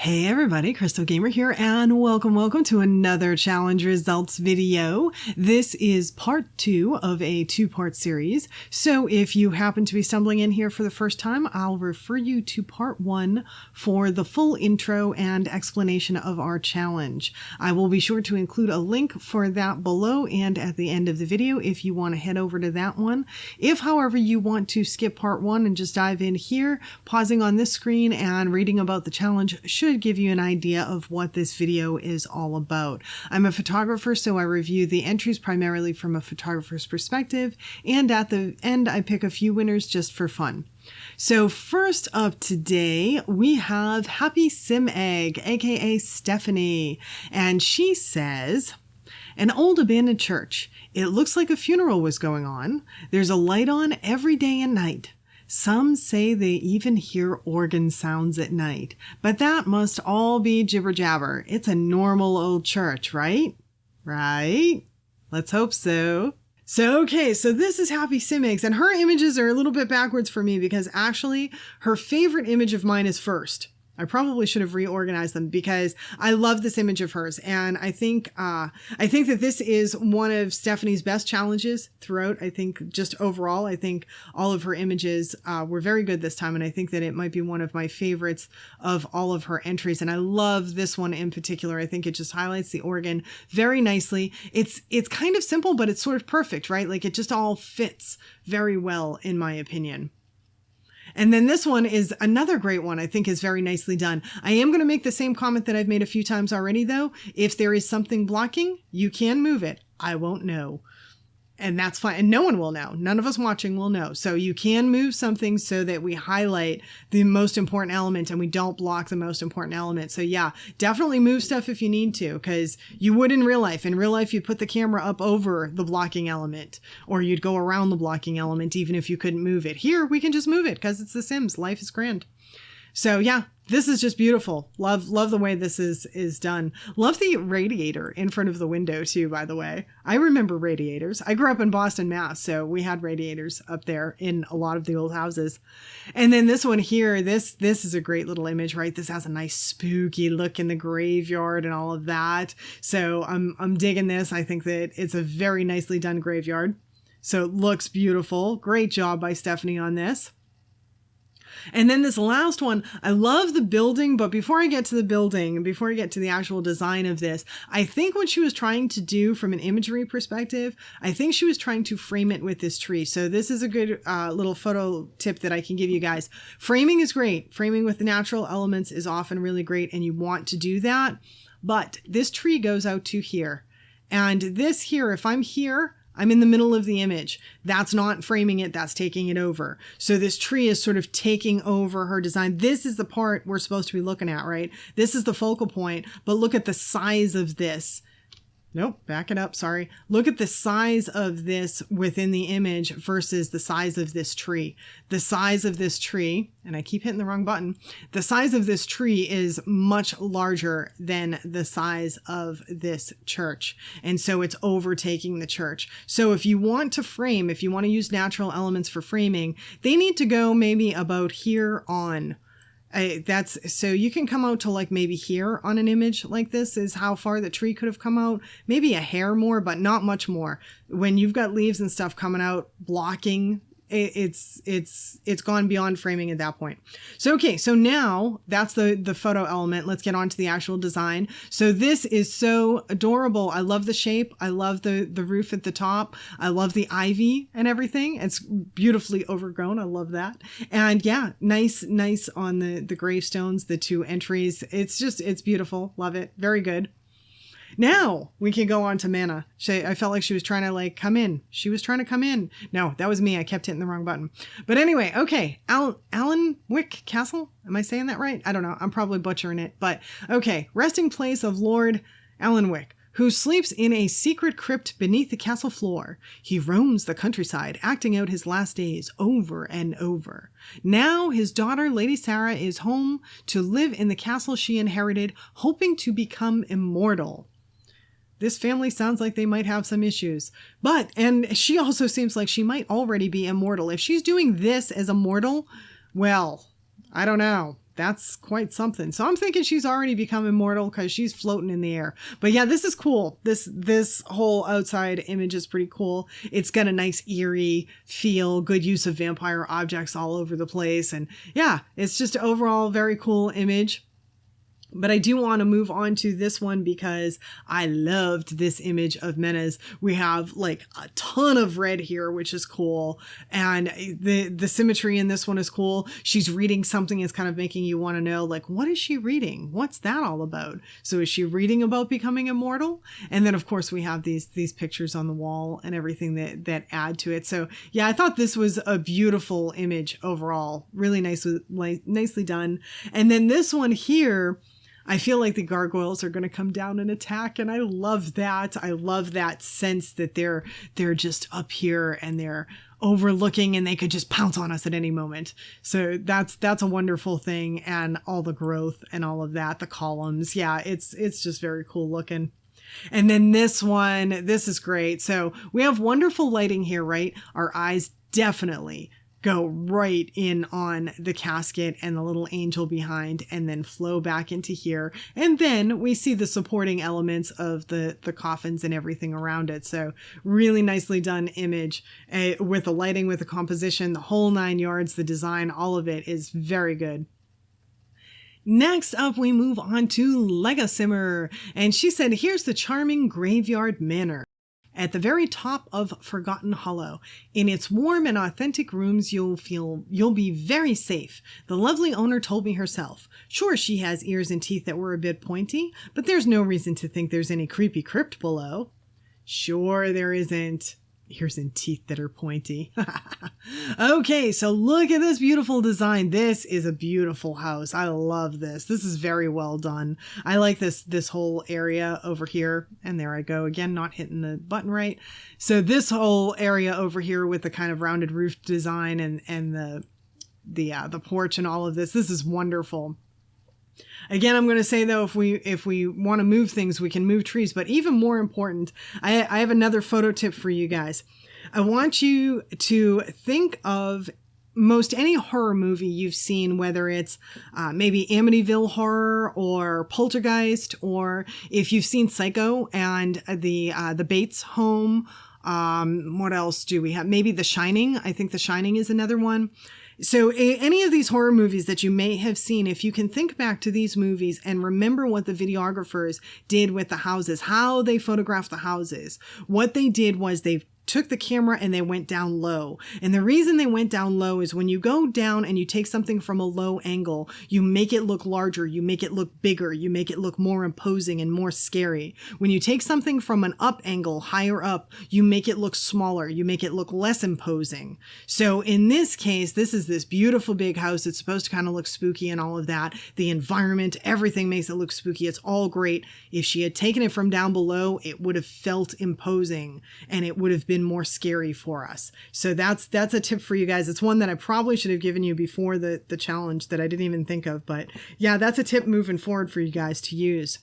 Hey everybody, Crystal Gamer here, and welcome to another challenge results video. This is part 2 of a 2-part series. So if you happen to be stumbling in here for the first time, I'll refer you to part 1 for the full intro and explanation of our challenge. I will be sure to include a link for that below and at the end of the video if you want to head over to that one. If, however, you want to skip part 1 and just dive in here, pausing on this screen and reading about the challenge should give you an idea of what this video is all about. I'm a photographer, so I review the entries primarily from a photographer's perspective, and at the end I pick a few winners just for fun. So first up today, we have Happy Sim Egg, aka Stephanie, and she says, an old abandoned church. It looks like a funeral was going on. There's a light on every day and night. Some say they even hear organ sounds at night, but that must all be jibber jabber. It's a normal old church, right? Right? Let's hope so. So this is Happy Sim Eggs, and her images are a little bit backwards for me because actually her favorite image of mine is first. I probably should have reorganized them because I love this image of hers. And I think that this is one of Stephanie's best challenges throughout. I think just overall, I think all of her images were very good this time. And I think that it might be one of my favorites of all of her entries. And I love this one in particular. I think it just highlights the organ very nicely. It's kind of simple, but it's sort of perfect, right? Like it just all fits very well, in my opinion. And then this one is another great one. I think is very nicely done. I am going to make the same comment that I've made a few times already, though. If there is something blocking, you can move it. I won't know. And that's fine. And no one will know. None of us watching will know. So you can move something so that we highlight the most important element and we don't block the most important element. So yeah, definitely move stuff if you need to, because you would in real life. In real life, you'd put the camera up over the blocking element, or you'd go around the blocking element even if you couldn't move it. Here, we can just move it because it's The Sims. Life is grand. So yeah, this is just beautiful. Love the way this is done. Love the radiator in front of the window too, by the way. I remember radiators. I grew up in Boston, Mass, so we had radiators up there in a lot of the old houses. And then this one here, this is a great little image, right? This has a nice spooky look in the graveyard and all of that. So I'm digging this. I think that it's a very nicely done graveyard. So it looks beautiful. Great job by Stephanie on this. And then this last one, I love the building, but before I get to the building, before I get to the actual design of this, I think what she was trying to do from an imagery perspective, I think she was trying to frame it with this tree. So this is a good little photo tip that I can give you guys. Framing is great. Framing with the natural elements is often really great, and you want to do that. But this tree goes out to here. And this here, if I'm here, I'm in the middle of the image. That's not framing it, that's taking it over. So this tree is sort of taking over her design. This is the part we're supposed to be looking at, right? This is the focal point, but look at the size of this. Nope, back it up, sorry. Look at the size of this within the image versus the size of this tree. The size of this tree, and I keep hitting the wrong button, the size of this tree is much larger than the size of this church. And so it's overtaking the church. So if you want to frame, if you want to use natural elements for framing, they need to go maybe about here on. So you can come out to like maybe here on an image like this is how far the tree could have come out. Maybe a hair more, but not much more. When you've got leaves and stuff coming out blocking, it's gone beyond framing at that point. So okay, so now that's the photo element. Let's get on to the actual design. So this is so adorable. I love the shape. I love the roof at the top. I love the ivy and everything. It's beautifully overgrown. I love that. And yeah, nice on the gravestones, the 2 entries. It's beautiful. Love it. Very good. Now we can go on to Mana. I felt like she was trying to like come in. She was trying to come in. No, that was me. I kept hitting the wrong button. But anyway, okay. Alan Wick Castle. Am I saying that right? I don't know. I'm probably butchering it. But okay. Resting place of Lord Alan Wick, who sleeps in a secret crypt beneath the castle floor. He roams the countryside, acting out his last days over and over. Now his daughter, Lady Sarah, is home to live in the castle she inherited, hoping to become immortal. This family sounds like they might have some issues. And she also seems like she might already be immortal. If she's doing this as a mortal, well, I don't know. that's quite something. So I'm thinking she's already become immortal because she's floating in the air. But yeah, this is cool. This whole outside image is pretty cool. It's got a nice eerie feel, good use of vampire objects all over the place. And yeah, it's just overall very cool image. But I do want to move on to this one because I loved this image of Menace. We have like a ton of red here, which is cool. And the symmetry in this one is cool. She's reading something that's kind of making you want to know, like, what is she reading? What's that all about? So is she reading about becoming immortal? And then, of course, we have these pictures on the wall and everything that add to it. So yeah, I thought this was a beautiful image overall. Really nicely done. And then this one here, I feel like the gargoyles are going to come down and attack, and I love that. I love that sense that they're just up here and they're overlooking and they could just pounce on us at any moment. So that's a wonderful thing, and all the growth and all of that, the columns. Yeah, it's just very cool looking. And then this one, this is great. So we have wonderful lighting here, right? Our eyes definitely go right in on the casket and the little angel behind, and then flow back into here. And then we see the supporting elements of the coffins and everything around it. So really nicely done image with the lighting, with the composition, the whole 9 yards, the design, all of it is very good. Next up, we move on to Lega Simmer, and she said, here's the charming graveyard manor. At the very top of Forgotten Hollow. In its warm and authentic rooms, you'll be very safe. The lovely owner told me herself. Sure, she has ears and teeth that were a bit pointy, but there's no reason to think there's any creepy crypt below. Sure, there isn't. Ears and teeth that are pointy. Okay, so look at this beautiful design. This is a beautiful house. I love this. This is very well done. I like this whole area over here. And there I go again, not hitting the button right. So this whole area over here with the kind of rounded roof design and the porch and all of this is wonderful. Again, I'm going to say, though, if we want to move things, we can move trees. But even more important, I have another photo tip for you guys. I want you to think of most any horror movie you've seen, whether it's maybe Amityville Horror or Poltergeist, or if you've seen Psycho and the Bates home. What else do we have? Maybe The Shining. I think The Shining is another one. So any of these horror movies that you may have seen, if you can think back to these movies and remember what the videographers did with the houses, how they photographed the houses, what they did was they took the camera and they went down low. And the reason they went down low is when you go down and you take something from a low angle, you make it look larger, you make it look bigger, you make it look more imposing and more scary. When you take something from an up angle, higher up, you make it look smaller, you make it look less imposing. So in this case, this is this beautiful big house. It's supposed to kind of look spooky and all of that. The environment, everything makes it look spooky. It's all great. If she had taken it from down below, it would have felt imposing and it would have been more scary for us. So that's a tip for you guys. It's one that I probably should have given you before the challenge that I didn't even think of, but yeah, that's a tip moving forward for you guys to use.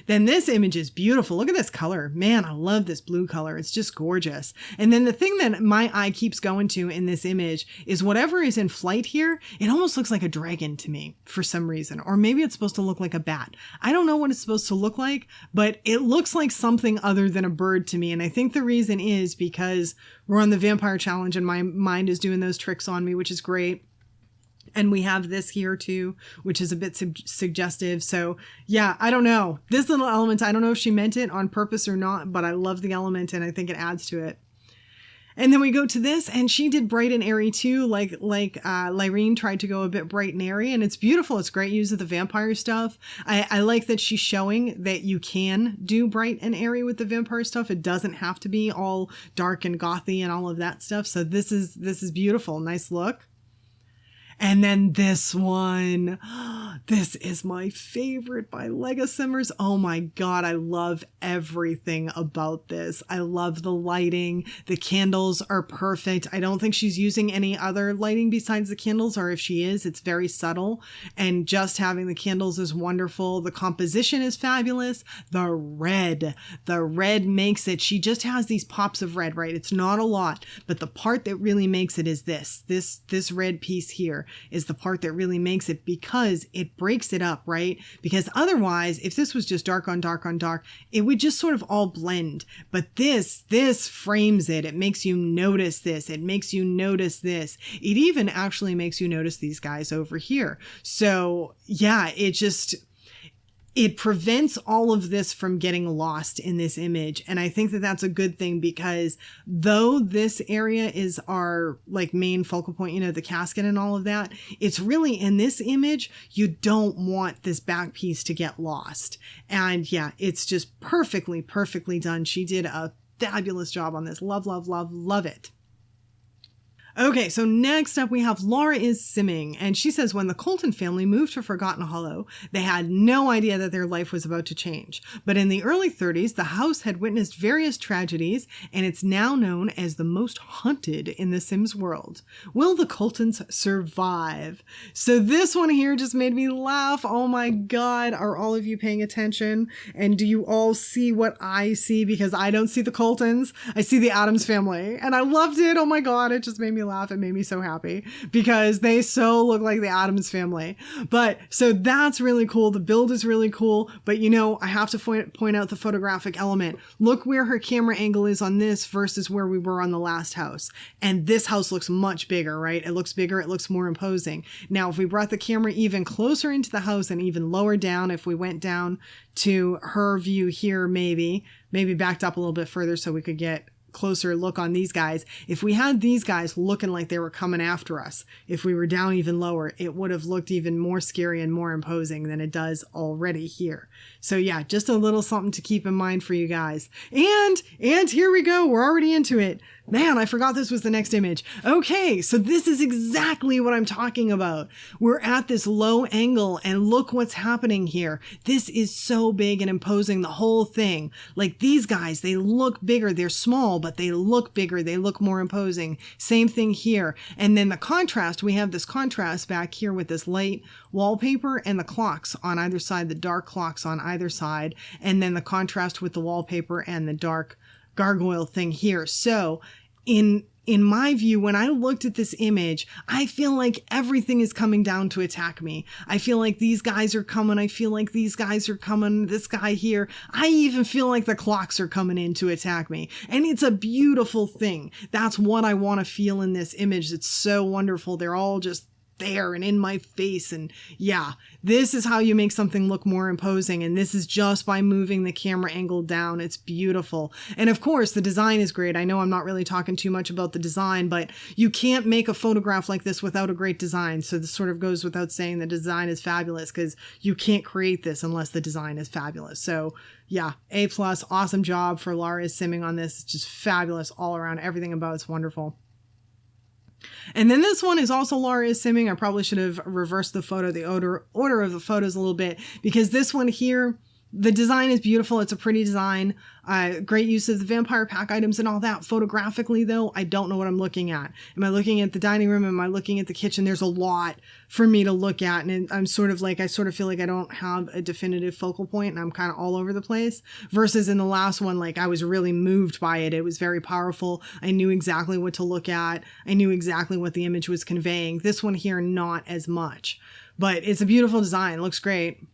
Then this image is beautiful. Look at this color. Man, I love this blue color. It's just gorgeous. And then the thing that my eye keeps going to in this image is whatever is in flight here, it almost looks like a dragon to me for some reason. Or maybe it's supposed to look like a bat. I don't know what it's supposed to look like, but it looks like something other than a bird to me. And I think the reason is because we're on the vampire challenge and my mind is doing those tricks on me, which is great. And we have this here too, which is a bit suggestive. So yeah, I don't know. This little element, I don't know if she meant it on purpose or not, but I love the element and I think it adds to it. And then we go to this, and she did bright and airy too, like Lyrene tried to go a bit bright and airy, and it's beautiful. It's great use of the vampire stuff. I like that she's showing that you can do bright and airy with the vampire stuff. It doesn't have to be all dark and gothy and all of that stuff. So this is beautiful. Nice look. And then this one, this is my favorite by Lega Simmers. Oh my God, I love everything about this. I love the lighting. The candles are perfect. I don't think she's using any other lighting besides the candles, or if she is, it's very subtle. And just having the candles is wonderful. The composition is fabulous. The red makes it. She just has these pops of red, right? It's not a lot, but the part that really makes it is this red piece here. is the part that really makes it, because it breaks it up, right? Because otherwise, if this was just dark on dark on dark, it would just sort of all blend. But this frames it. It makes you notice this. It makes you notice this. It even actually makes you notice these guys over here. So yeah, it prevents all of this from getting lost in this image. And I think that that's a good thing, because though this area is our like main focal point, you know, the casket and all of that, it's really in this image, you don't want this back piece to get lost. And yeah, it's just perfectly done. She did a fabulous job on this. Love, love, love, love it. Okay, so next up we have Laura is Simming, and she says when the Colton family moved to Forgotten Hollow, they had no idea that their life was about to change. But in the early 30s, the house had witnessed various tragedies, and it's now known as the most haunted in the Sims world. Will the Coltons survive? So this one here just made me laugh. Oh my God, are all of you paying attention? And do you all see what I see? Because I don't see the Coltons. I see the Addams family, and I loved it. Oh my God, it just made me laugh. It made me so happy because they so look like the Addams family. But so that's really cool. The build is really cool. But you know, I have to point out the photographic element. Look where her camera angle is on this versus where we were on the last house. And this house looks much bigger, right? It looks bigger. It looks more imposing. Now, if we brought the camera even closer into the house and even lower down, if we went down to her view here, maybe backed up a little bit further so we could get closer look on these guys. If we had these guys looking like they were coming after us, if we were down even lower, it would have looked even more scary and more imposing than it does already here. So yeah, just a little something to keep in mind for you guys. And here we go. We're already into it. Man, I forgot this was the next image. Okay, so this is exactly what I'm talking about. We're at this low angle and look what's happening here. This is so big and imposing, the whole thing. Like these guys, they look bigger. They're small, but they look bigger. They look more imposing. Same thing here. And then the contrast, we have this contrast back here with this light wallpaper and the clocks on either side, the dark clocks on either side, and then the contrast with the wallpaper and the dark gargoyle thing here. So in my view, when I looked at this image, I feel like everything is coming down to attack me. I feel like these guys are coming. I feel like these guys are coming. This guy here. I even feel like the clocks are coming in to attack me. And it's a beautiful thing. That's what I want to feel in this image. It's so wonderful. They're all just there and in my face. And yeah, this is how you make something look more imposing. And this is just by moving the camera angle down. It's beautiful. And of course, the design is great. I know I'm not really talking too much about the design, but you can't make a photograph like this without a great design. So this sort of goes without saying the design is fabulous, because you can't create this unless the design is fabulous. So yeah, A+, awesome job for Laura is Simming on this. It's just fabulous all around. Everything about it's wonderful. And then this one is also Laura is Simming. I probably should have reversed the photo, the order of the photos a little bit, because this one here, the design is beautiful. It's a pretty design. Great use of the vampire pack items and all that. Photographically, though, I don't know what I'm looking at. Am I looking at the dining room? Am I looking at the kitchen? There's a lot for me to look at. And I'm sort of feel like I don't have a definitive focal point and I'm kind of all over the place. Versus in the last one, like I was really moved by it. It was very powerful. I knew exactly what to look at. I knew exactly what the image was conveying. This one here, not as much. But it's a beautiful design. It looks great.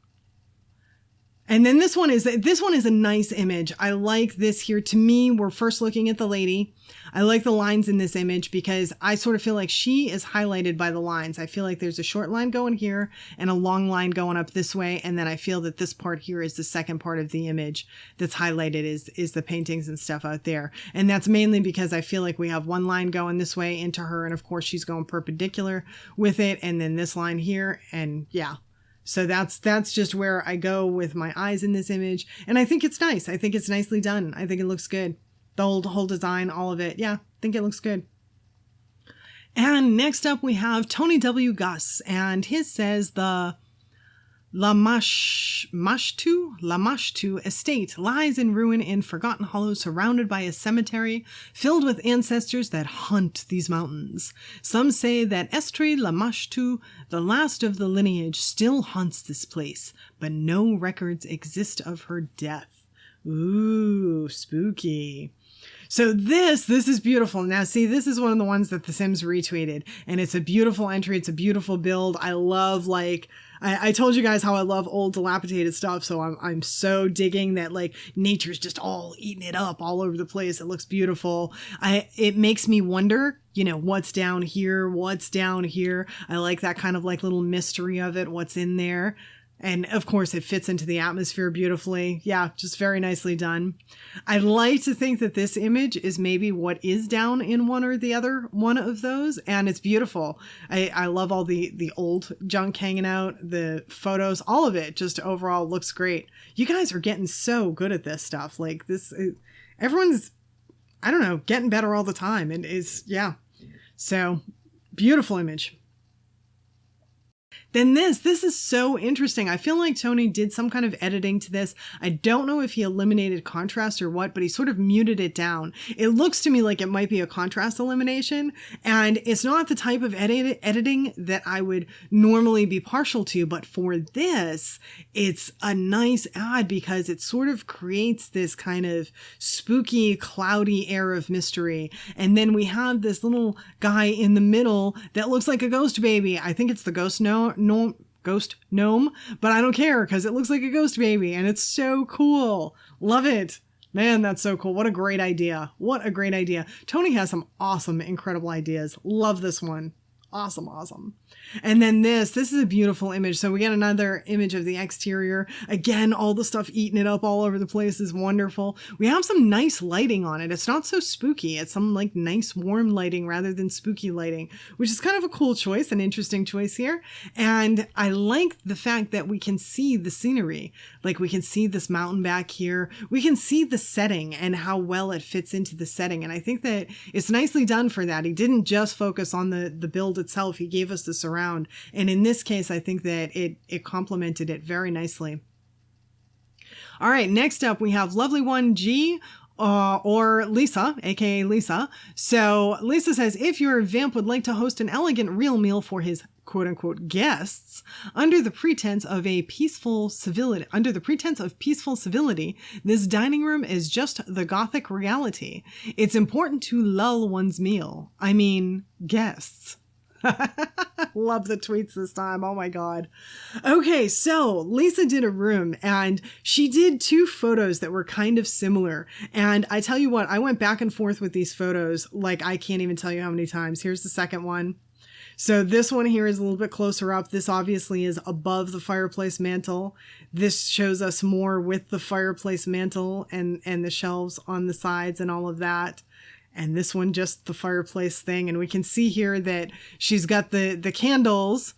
And then this one is a nice image. I like this here. To me, we're first looking at the lady. I like the lines in this image because I sort of feel like she is highlighted by the lines. I feel like there's a short line going here and a long line going up this way. And then I feel that this part here is the second part of the image that's highlighted is the paintings and stuff out there. And that's mainly because I feel like we have one line going this way into her. And of course she's going perpendicular with it. And then this line here. And yeah. So that's just where I go with my eyes in this image. And I think it's nice. I think it's nicely done. I think it looks good. The whole design, all of it. Yeah, I think it looks good. And next up we have Tony W Gus, and his says the Lamashtu estate lies in ruin in Forgotten Hollow, surrounded by a cemetery filled with ancestors that hunt these mountains. Some say that Estri Lamashtu, the last of the lineage, still haunts this place, but no records exist of her death. Ooh, spooky. So this is beautiful. Now see, this is one of the ones that The Sims retweeted, and it's a beautiful entry. It's a beautiful build. I love, like, I told you guys how I love old dilapidated stuff. So I'm so digging that, like, nature's just all eating it up all over the place. It looks beautiful. It makes me wonder, you know, what's down here? What's down here? I like that kind of like little mystery of it. What's in there? And of course it fits into the atmosphere beautifully. Yeah, just very nicely done. I'd like to think that this image is maybe what is down in one or the other one of those. And it's beautiful. I love all the old junk hanging out, the photos, all of it just overall looks great. You guys are getting so good at this stuff. Like this, everyone's, I don't know, getting better all the time. And is, yeah. So beautiful image. Then this is so interesting. I feel like Tony did some kind of editing to this. I don't know if he eliminated contrast or what, but he sort of muted it down. It looks to me like it might be a contrast elimination, and it's not the type of editing that I would normally be partial to, but for this, it's a nice add because it sort of creates this kind of spooky, cloudy air of mystery. And then we have this little guy in the middle that looks like a ghost baby. I think it's the ghost ghost gnome, but I don't care because it looks like a ghost baby and it's so cool. Love it. Man, that's so cool. What a great idea. What a great idea. Tony has some awesome, incredible ideas. Love this one. Awesome, awesome. And then this is a beautiful image. So we get another image of the exterior. Again, all the stuff eating it up all over the place is wonderful. We have some nice lighting on it. It's not so spooky. It's some like nice warm lighting rather than spooky lighting, which is kind of a cool choice, an interesting choice here. And I like the fact that we can see the scenery. Like we can see this mountain back here. We can see the setting and how well it fits into the setting. And I think that it's nicely done for that. He didn't just focus on the build itself. He gave us the surround. And in this case, I think that it complemented it very nicely. All right, next up we have Lovely One G, or Lisa, aka Lisa. So Lisa says, if your vamp would like to host an elegant real meal for his quote-unquote guests under the pretense of peaceful civility, this dining room is just the Gothic reality. It's important to lull one's meal. I mean, guests. Love the tweets this time. Oh my God. Okay, so Lisa did a room and she did two photos that were kind of similar. And I tell you what, I went back and forth with these photos like I can't even tell you how many times. Here's the second one. So this one here is a little bit closer up. This obviously is above the fireplace mantle. This shows us more with the fireplace mantle and the shelves on the sides and all of that. And this one, just the fireplace thing. And we can see here that she's got the candles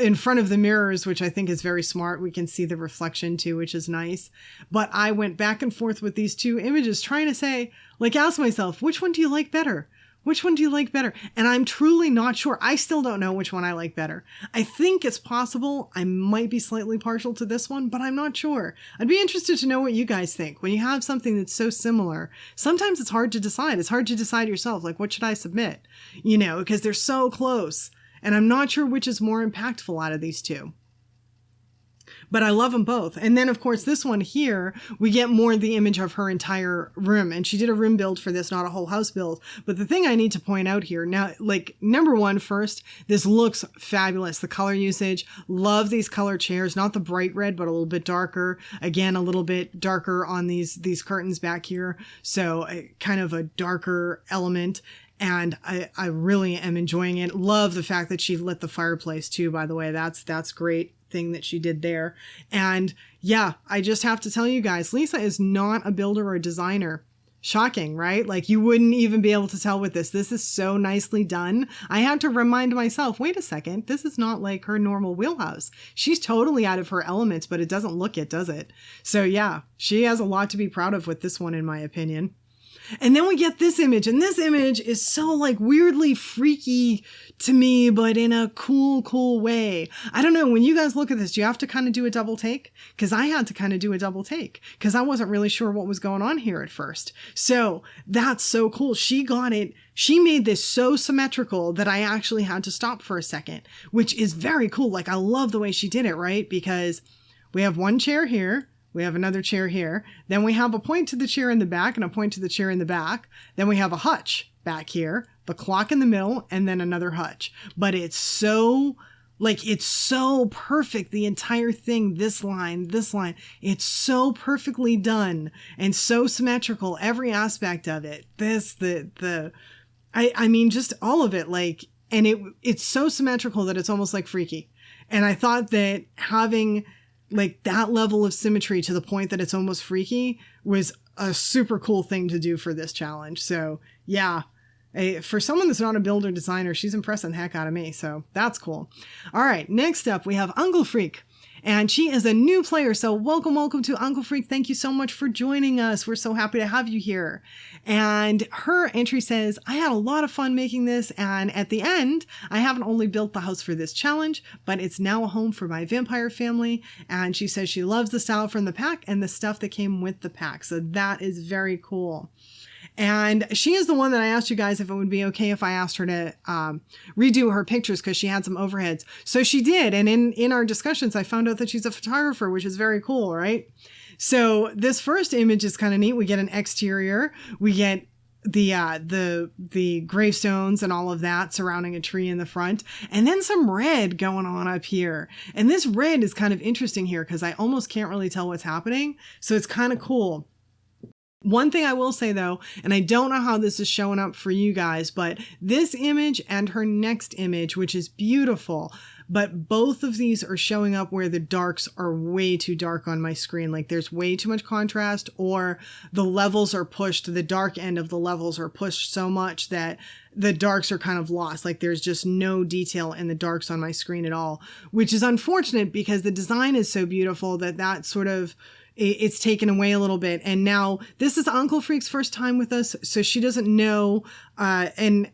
in front of the mirrors, which I think is very smart. We can see the reflection too, which is nice. But I went back and forth with these two images trying to say, like, ask myself, which one do you like better? Which one do you like better? And I'm truly not sure. I still don't know which one I like better. I think it's possible I might be slightly partial to this one, but I'm not sure. I'd be interested to know what you guys think. When you have something that's so similar, sometimes it's hard to decide. It's hard to decide yourself, like, what should I submit? You know, because they're so close. And I'm not sure which is more impactful out of these two. But I love them both. And then, of course, this one here, we get more the image of her entire room. And she did a room build for this, not a whole house build. But the thing I need to point out here, now, like, number one, first, this looks fabulous. The color usage, love these color chairs, not the bright red, but a little bit darker. Again, a little bit darker on these curtains back here. So kind of a darker element. And I really am enjoying it. Love the fact that she lit the fireplace too, by the way. That's great thing that she did there. And yeah, I just have to tell you guys, Lisa is not a builder or a designer. Shocking, right? Like, you wouldn't even be able to tell with this. This is so nicely done. I had to remind myself, wait a second, this is not like her normal wheelhouse. She's totally out of her elements, but it doesn't look it, does it? So yeah, she has a lot to be proud of with this one, in my opinion. And then we get this image, and this image is so like weirdly freaky to me, but in a cool way. I don't know, when you guys look at this, do you have to kind of do a double take? Because I had to kind of do a double take because I wasn't really sure what was going on here at first. So that's so cool. She got it. She made this so symmetrical that I actually had to stop for a second, which is very cool. Like, I love the way she did it, right? Because we have one chair here. We have another chair here. Then we have a point to the chair in the back and a point to the chair in the back. Then we have a hutch back here, the clock in the middle, and then another hutch. But it's so perfect. The entire thing, this line, it's so perfectly done and so symmetrical. Every aspect of it, I mean, just all of it, and it's so symmetrical that it's almost like freaky. And I thought that having that level of symmetry to the point that it's almost freaky was a super cool thing to do for this challenge. So yeah, for someone that's not a builder designer, she's impressing the heck out of me. So that's cool. All right. Next up, we have Uncle Freak. And she is a new player. So welcome to Uncle Freak. Thank you so much for joining us. We're so happy to have you here. And her entry says, I had a lot of fun making this. And at the end, I haven't only built the house for this challenge, but it's now a home for my vampire family. And she says she loves the style from the pack and the stuff that came with the pack. So that is very cool. And she is the one that I asked you guys if it would be okay if I asked her to redo her pictures because she had some overheads. So she did. And in our discussions, I found out that she's a photographer, which is very cool, right? So this first image is kind of neat. We get an exterior. We get the gravestones and all of that surrounding a tree in the front, and then some red going on up here. And this red is kind of interesting here because I almost can't really tell what's happening. So it's kind of cool. One thing I will say though, and I don't know how this is showing up for you guys, but this image and her next image, which is beautiful, but both of these are showing up where the darks are way too dark on my screen. Like there's way too much contrast, or the levels are pushed, the dark end of the levels are pushed so much that the darks are kind of lost. Like there's just no detail in the darks on my screen at all, which is unfortunate because the design is so beautiful that sort of, it's taken away a little bit. And now this is Uncle Freak's first time with us, so she doesn't know. And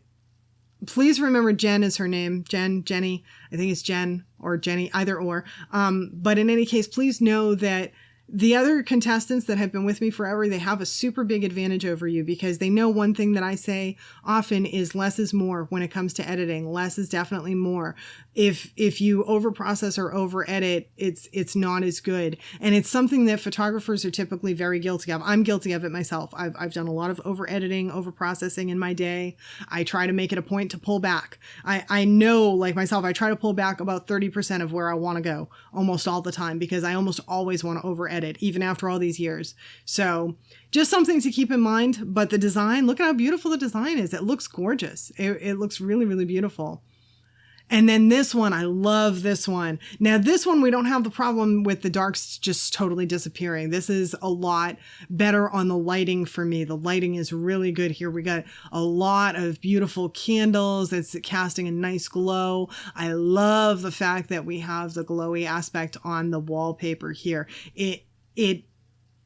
please remember Jen is her name. Jenny. I think it's Jen or Jenny, either or. But in any case, please know that the other contestants that have been with me forever, they have a super big advantage over you because they know one thing that I say often is less is more when it comes to editing. Less is definitely more. If you overprocess or over edit, it's not as good. And it's something that photographers are typically very guilty of. I'm guilty of it myself. I've done a lot of over editing, over processing in my day. I try to make it a point to pull back. I know, like myself, I try to pull back about 30% of where I want to go almost all the time because I almost always want to over edit, even after all these years. So just something to keep in mind. But the design, look at how beautiful the design is. It looks gorgeous. It looks really, really beautiful. And then this one, I love this one. Now this one, we don't have the problem with the darks just totally disappearing. This is a lot better on the lighting for me. The lighting is really good here. We got a lot of beautiful candles. It's casting a nice glow. I love the fact that we have the glowy aspect on the wallpaper here.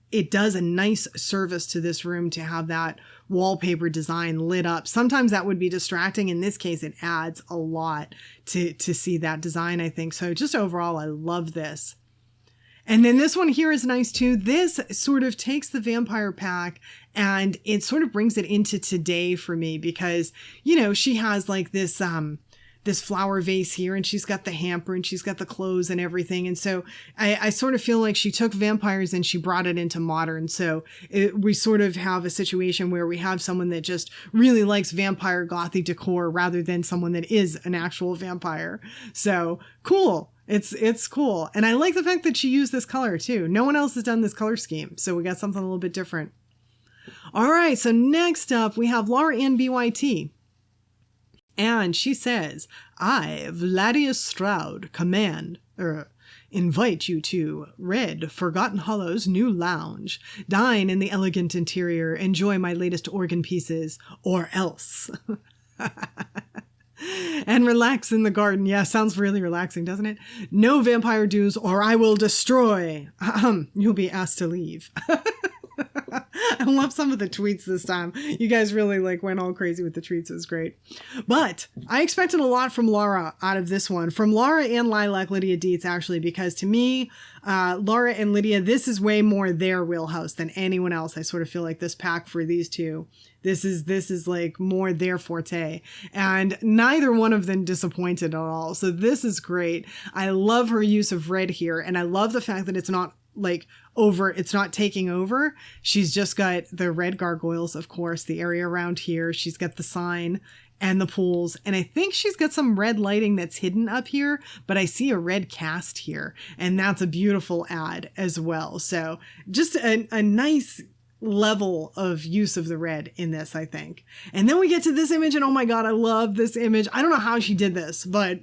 It does a nice service to this room to have that wallpaper design lit up. Sometimes that would be distracting. In this case, it adds a lot to see that design, I think. So just overall, I love this. And then this one here is nice too. This sort of takes the vampire pack and it sort of brings it into today for me because, you know, she has like this flower vase here and she's got the hamper and she's got the clothes and everything. And so I sort of feel like she took vampires and she brought it into modern. So we sort of have a situation where we have someone that just really likes vampire gothy decor rather than someone that is an actual vampire. So cool. It's cool. And I like the fact that she used this color too. No one else has done this color scheme. So we got something a little bit different. All right. So next up we have Laura Ann BYT. And she says, I, Vladius Stroud, invite you to Red Forgotten Hollow's new lounge. Dine in the elegant interior, enjoy my latest organ pieces, or else. And relax in the garden. Yeah, sounds really relaxing, doesn't it? No vampire dues or I will destroy. You'll be asked to leave. I love some of the tweets this time. You guys really went all crazy with the tweets. It was great. But I expected a lot from Laura out of this one. From Laura and Lilac Lydia Dietz, actually, because to me, Laura and Lydia, this is way more their wheelhouse than anyone else. I sort of feel like this pack for these two, this is like more their forte. And neither one of them disappointed at all. So this is great. I love her use of red here. And I love the fact that it's not like over, it's not taking over. She's just got the red gargoyles, of course, the area around here. She's got the sign and the pools. And I think she's got some red lighting that's hidden up here, but I see a red cast here, and that's a beautiful ad as well. So just a nice level of use of the red in this, I think. And then we get to this image, and oh my God, I love this image. I don't know how she did this, but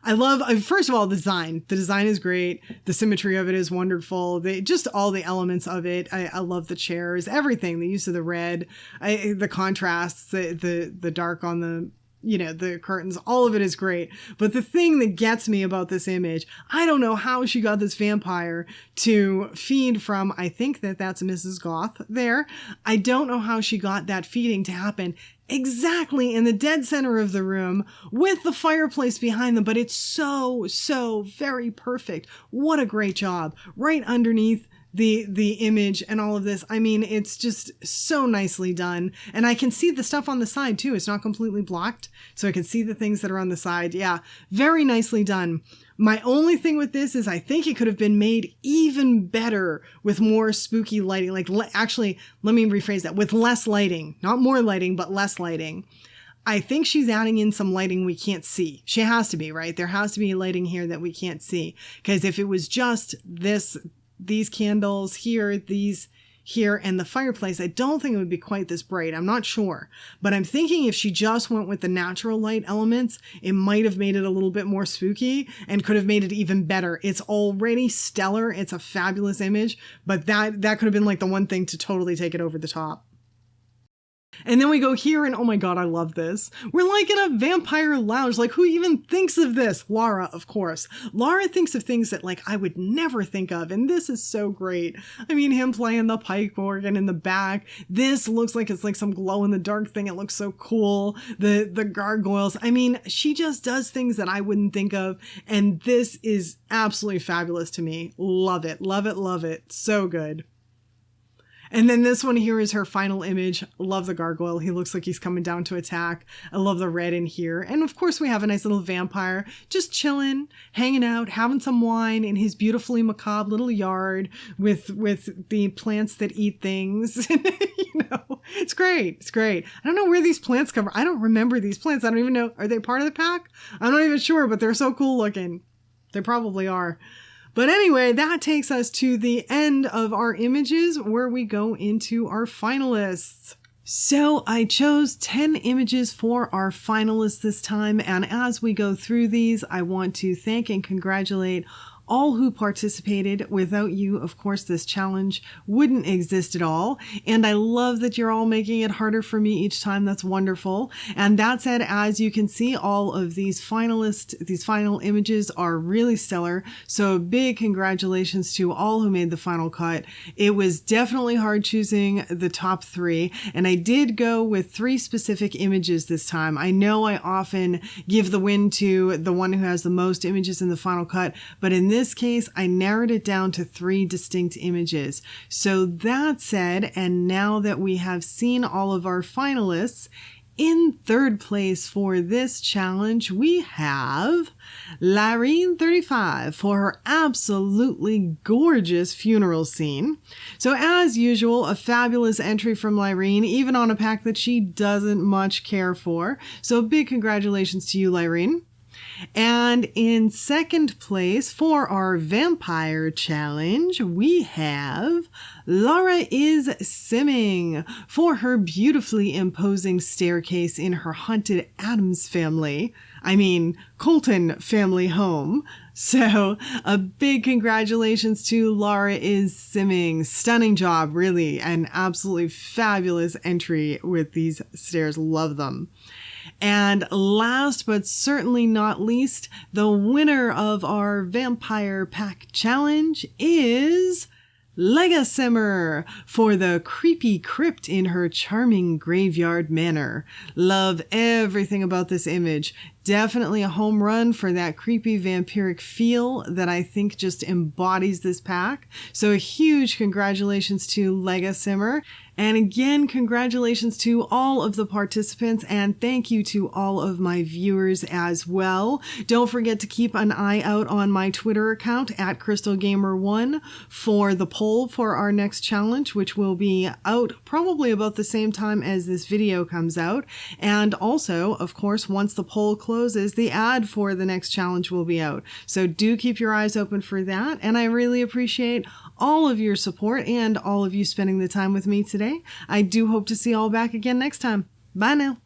I love, first of all, the design. The design is great. The symmetry of it is wonderful. Just all the elements of it. I love the chairs, everything, the use of the red, the contrasts, the dark on the, the curtains, all of it is great. But the thing that gets me about this image, I don't know how she got this vampire to feed from, I think that's Mrs. Goth there. I don't know how she got that feeding to happen exactly in the dead center of the room with the fireplace behind them, but it's so very perfect. What a great job. Right underneath the image and all of this. I mean, it's just so nicely done. And I can see the stuff on the side too. It's not completely blocked, so I can see the things that are on the side. Yeah, very nicely done. My only thing with this is I think it could have been made even better with more spooky lighting. Like, actually, let me rephrase that. With less lighting. Not more lighting, but less lighting. I think she's adding in some lighting we can't see. She has to be, right? There has to be lighting here that we can't see. Because if it was just these candles here, these here, and the fireplace, I don't think it would be quite this bright. I'm not sure. But I'm thinking if she just went with the natural light elements, it might have made it a little bit more spooky and could have made it even better. It's already stellar. It's a fabulous image, but that could have been like the one thing to totally take it over the top. And then we go here, and oh my God, I love this. We're like in a vampire lounge. Like, who even thinks of this? Laura, of course. Laura thinks of things that, like, I would never think of, and this is so great. I mean, him playing the pipe organ in the back. This looks like it's like some glow-in-the-dark thing. It looks so cool. The gargoyles. I mean, she just does things that I wouldn't think of, and this is absolutely fabulous to me. Love it. Love it. Love it. So good. And then this one here is her final image. Love the gargoyle. He looks like he's coming down to attack. I love the red in here. And of course we have a nice little vampire just chilling, hanging out, having some wine in his beautifully macabre little yard with the plants that eat things. It's great. It's great. I don't know where these plants come from. I don't remember these plants. I don't even know. Are they part of the pack? I'm not even sure, but they're so cool looking. They probably are. But anyway, that takes us to the end of our images where we go into our finalists. So I chose 10 images for our finalists this time. And as we go through these, I want to thank and congratulate all who participated. Without you, of course, this challenge wouldn't exist at all. And I love that you're all making it harder for me each time. That's wonderful. And that said, as you can see, all of these final images are really stellar. So big congratulations to all who made the final cut. It was definitely hard choosing the top 3. And I did go with 3 specific images this time. I know I often give the win to the one who has the most images in the final cut, but in this case, I narrowed it down to 3 distinct images. So that said, and now that we have seen all of our finalists, in third place for this challenge, we have Lyrene35 for her absolutely gorgeous funeral scene. So as usual, a fabulous entry from Lyrene, even on a pack that she doesn't much care for. So big congratulations to you, Lyrene. And in second place for our vampire challenge, we have Laura is Simming for her beautifully imposing staircase in her haunted Addams family. Colton family home. So a big congratulations to Laura is Simming. Stunning job, really. An absolutely fabulous entry with these stairs. Love them. And last but certainly not least, the winner of our Vampire Pack Challenge is Lega Simmer for the creepy crypt in her charming graveyard manor. Love everything about this image. Definitely a home run for that creepy vampiric feel that I think just embodies this pack. So a huge congratulations to Lega Simmer. And again, congratulations to all of the participants, and thank you to all of my viewers as well. Don't forget to keep an eye out on my Twitter account at CrystalGamer1 for the poll for our next challenge, which will be out probably about the same time as this video comes out. And also, of course, once the poll closes, the ad for the next challenge will be out. So do keep your eyes open for that, and I really appreciate all of your support and all of you spending the time with me today. I do hope to see you all back again next time. Bye now.